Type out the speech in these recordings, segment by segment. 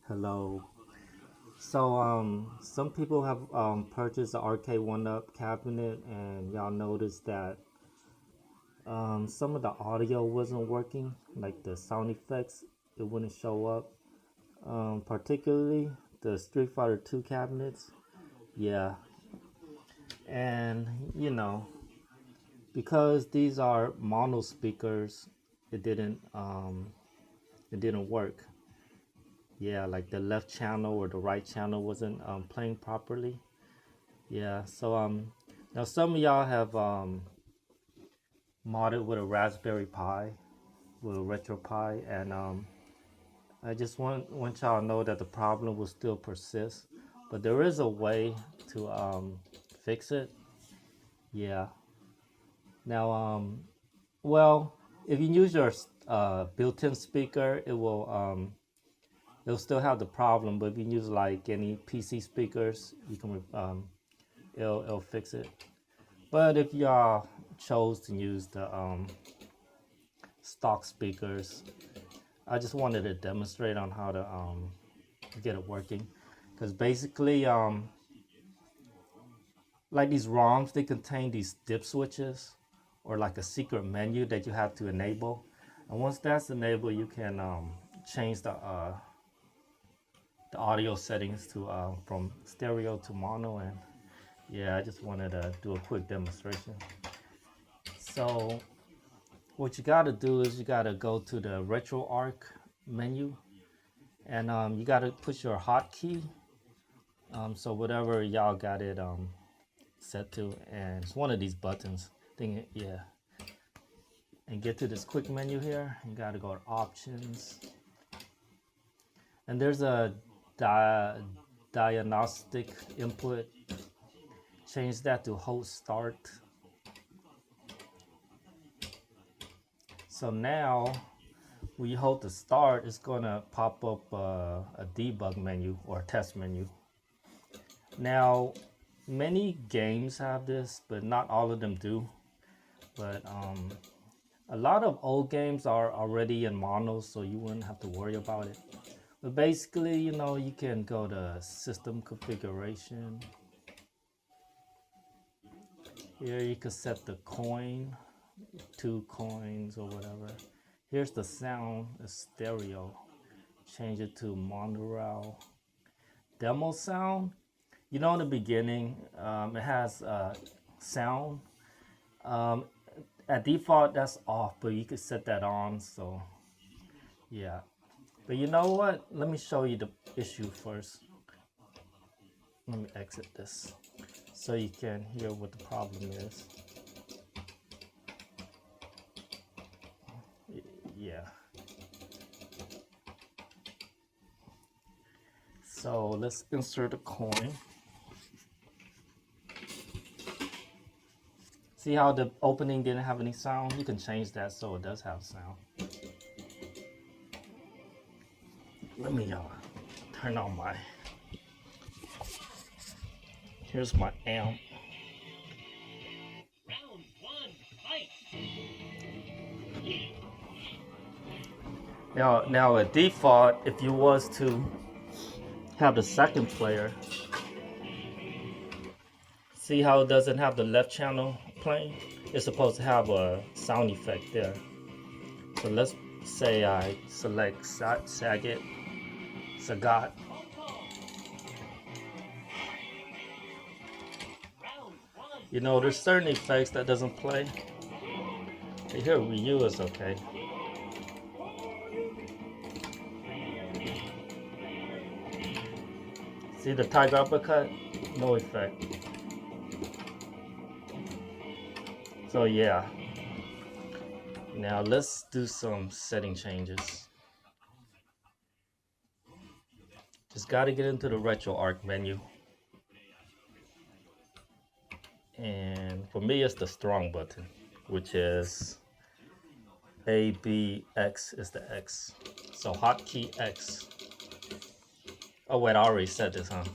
Hello. So some people have purchased the Arcade1up cabinet, and y'all noticed that some of the audio wasn't working, like the sound effects, it wouldn't show up. Particularly the Street Fighter 2 cabinets. Yeah, and because these are mono speakers, it didn't work. Yeah, like the left channel or the right channel wasn't playing properly. Yeah, so now some of y'all have modded with a Raspberry Pi, with a retropie, and I just want y'all to know that the problem will still persist, but there is a way to fix it. Yeah. Now well, if you use your built-in speaker, it'll still have the problem, but if you use like any PC speakers, you can it'll fix it. But if y'all chose to use the stock speakers, I just wanted to demonstrate on how to get it working, because basically like these ROMs, they contain these dip switches or like a secret menu that you have to enable, and once that's enabled, you can change the audio settings to from stereo to mono. And yeah, I just wanted to do a quick demonstration. So what you got to do is you got to go to the RetroArch menu, and you got to push your hotkey. So whatever y'all got it set to, and it's one of these buttons. Thing, yeah. And get to this quick menu here. You got to go to options, and there's a diagnostic input. Change that to host start. So now when you hold the start, it's gonna pop up a debug menu or a test menu. Now, many games have this, but not all of them do. But a lot of old games are already in mono, so you wouldn't have to worry about it. But basically, you can go to system configuration. Here you can set the coin, 2 coins or whatever. Here's the sound, the stereo. Change it to monaural. Demo sound. In the beginning, it has sound. At default, that's off, but you could set that on. So, yeah. But you know what? Let me show you the issue first. Let me exit this so you can hear what the problem is. Yeah. So let's insert a coin. See how the opening didn't have any sound? You can change that so it does have sound. Let me turn on my, here's my amp. Round 1, fight. Now at default, if you was to have the second player, see how it doesn't have the left channel playing? It's supposed to have a sound effect there. So let's say I select Sagat. There's certain effects that doesn't play. Here Ryu is okay. See the tiger uppercut? No effect. So yeah. Now let's do some setting changes. Just gotta get into the RetroArch menu. And for me, it's the strong button, which is A, B, X is the X. So hotkey X. Oh wait, I already said this, huh?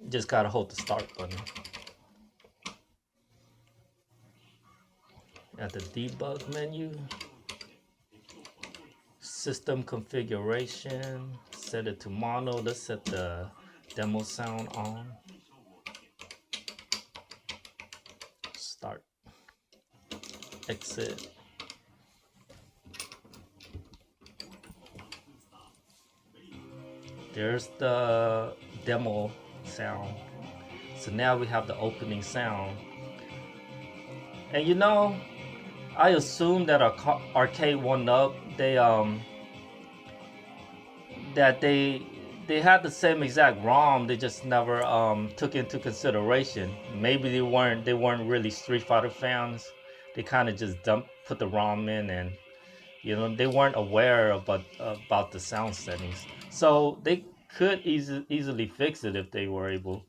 Just gotta hold the start button. At the debug menu, system configuration, set it to mono. Let's set the demo sound on. Start, exit. There's the demo sound. So now we have the opening sound. And you know, I assume that Arcade1up, they had the same exact ROM. They just never took into consideration. Maybe they weren't really Street Fighter fans. They kind of just put the ROM in, and you know, they weren't aware about the sound settings. So they could easily fix it if they were able.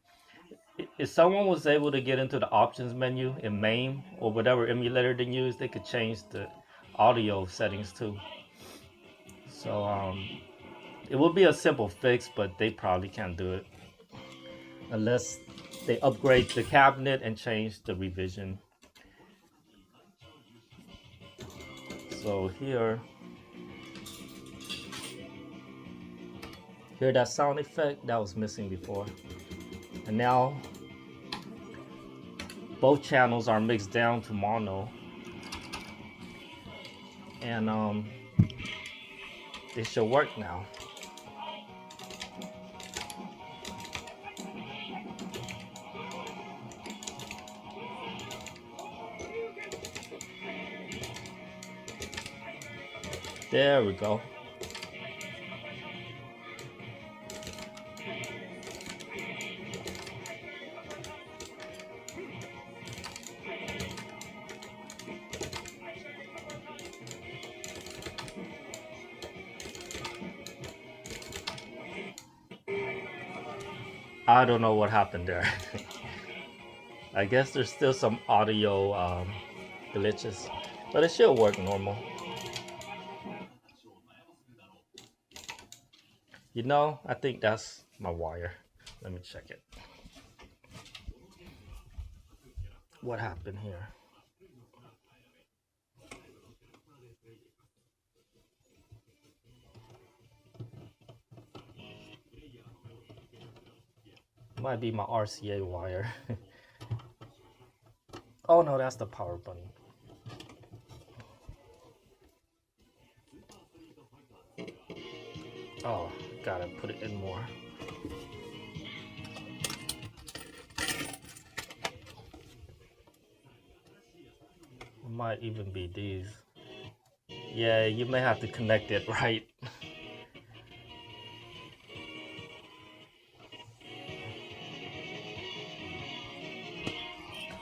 If someone was able to get into the options menu in MAME or whatever emulator they use, they could change the audio settings too. So it would be a simple fix, but they probably can't do it unless they upgrade the cabinet and change the revision. So here, hear that sound effect that was missing before, and now both channels are mixed down to mono, and it should work now. There we go. I don't know what happened there. I guess there's still some audio glitches, but it should work normal. You know, I think that's my wire. Let me check it. What happened here? Might be my RCA wire. Oh no, that's the power button. Oh, gotta put it in more. It might even be these. Yeah, you may have to connect it right.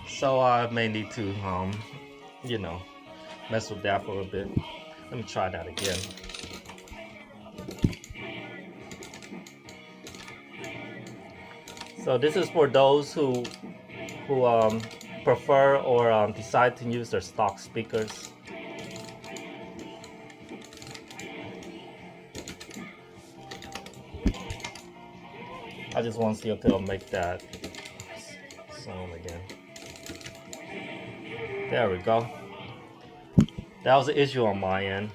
So I may need to, you know, mess with that for a bit. Let me try that again. So this is for those who prefer or decide to use their stock speakers. I just want to see if it'll make that sound again. There we go. That was an issue on my end.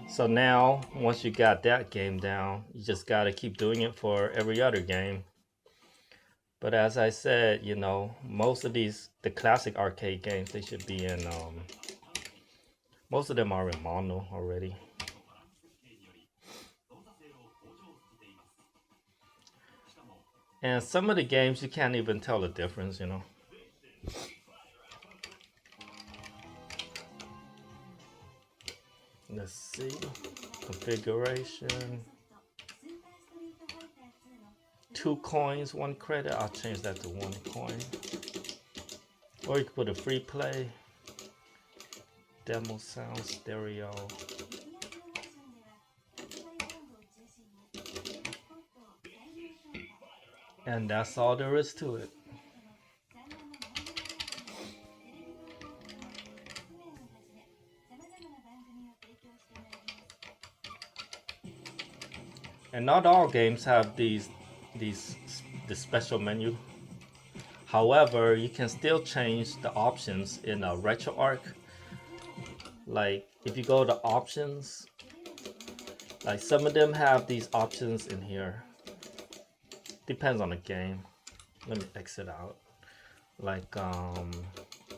So now, once you got that game down, you just got to keep doing it for every other game. But as I said, you know, most of the classic arcade games, they should be in, most of them are in mono already. And some of the games, you can't even tell the difference, you know. Let's see, configuration. 2 coins, 1 credit. I'll change that to 1 coin. Or you can put a free play, demo sound, stereo. And that's all there is to it. And not all games have this special menu. However, you can still change the options in RetroArch. Like if you go to options, like some of them have these options in here. Depends on the game. Let me exit out. Like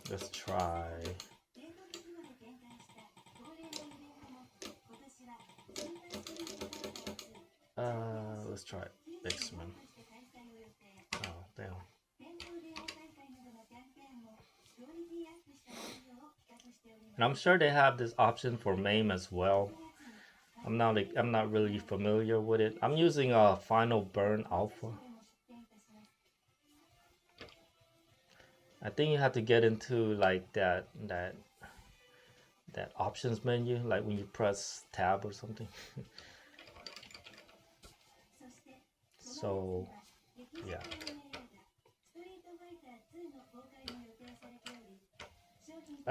let's try. Let's try X-Men. Oh damn. And I'm sure they have this option for MAME as well. I'm not really familiar with it. I'm using a Final Burn Alpha. I think you have to get into like that options menu, like when you press tab or something. So yeah.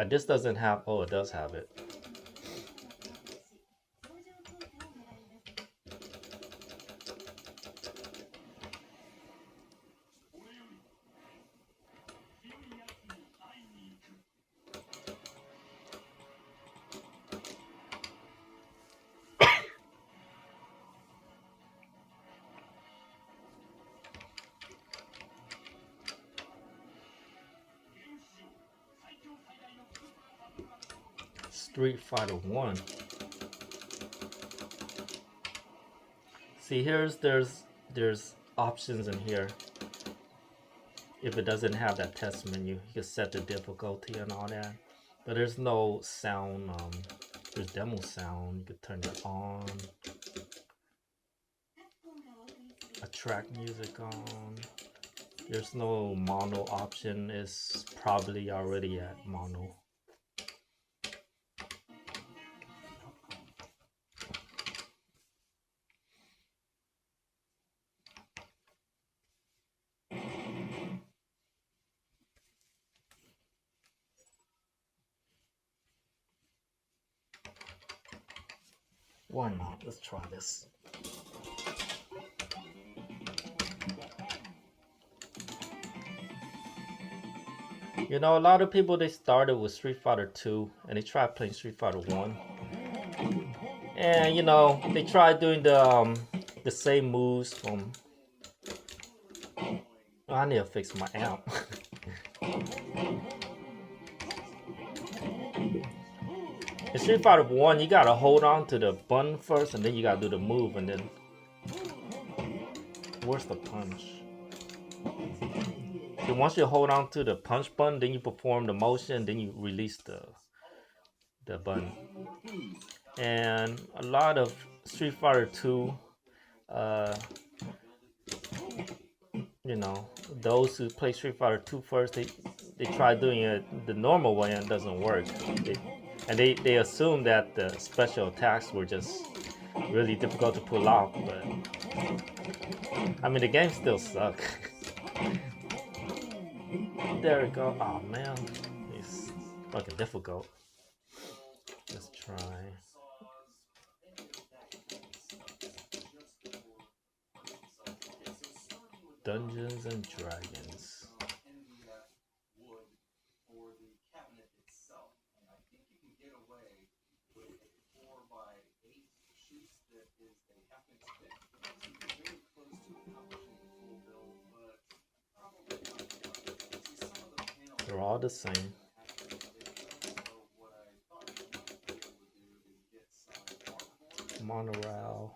This doesn't have. Oh, it does have it. Street Fighter 1. See, there's options in here. If it doesn't have that test menu, you can set the difficulty and all that. But there's no sound. There's demo sound. You could turn it on. A track music on. There's no mono option. It's probably already at mono. Why not? Let's try this. You know, a lot of people, they started with Street Fighter 2 and they tried playing Street Fighter 1. And you know, they tried doing the same moves from. Oh, I need to fix my amp. In Street Fighter 1, you gotta hold on to the button first and then you gotta do the move and then. Where's the punch? So once you hold on to the punch button, then you perform the motion, then you release the button. And a lot of Street Fighter 2, you know, those who play Street Fighter 2 first, they try doing it the normal way and it doesn't work. They assume that the special attacks were just really difficult to pull off, but I mean the game still sucks. There we go. Oh man, it's fucking difficult. Let's try. Dungeons and Dragons. They're all the same. Monorail.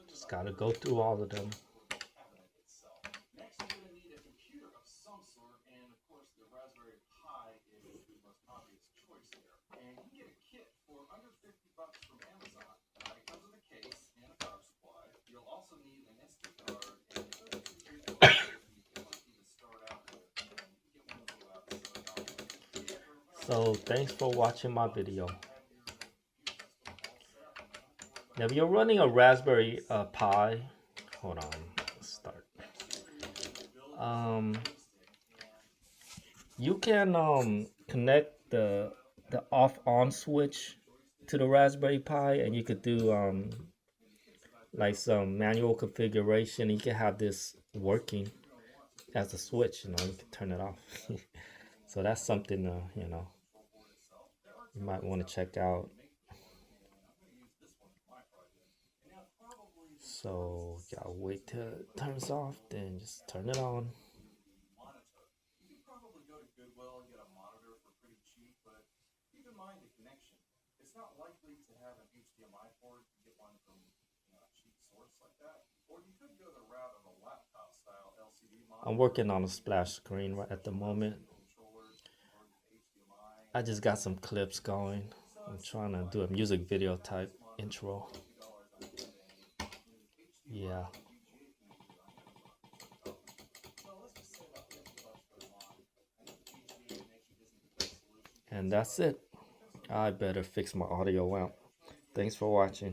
Just gotta go through all of them. So thanks for watching my video. Now if you're running a Raspberry Pi, hold on, let's start. You can connect the off-on switch to the Raspberry Pi, and you could do like some manual configuration. You can have this working as a switch, you can turn it off. So that's something you might want to check out. So gotta wait till it turns off, then just turn it on. Not likely to have an HDMI port. You get one from a cheap source like that, or you could go the route of a laptop style LCD monitor. I'm working on a splash screen right at the moment. I just got some clips going. I'm trying to do a music video type intro. Yeah. And that's it. I better fix my audio out. Thanks for watching.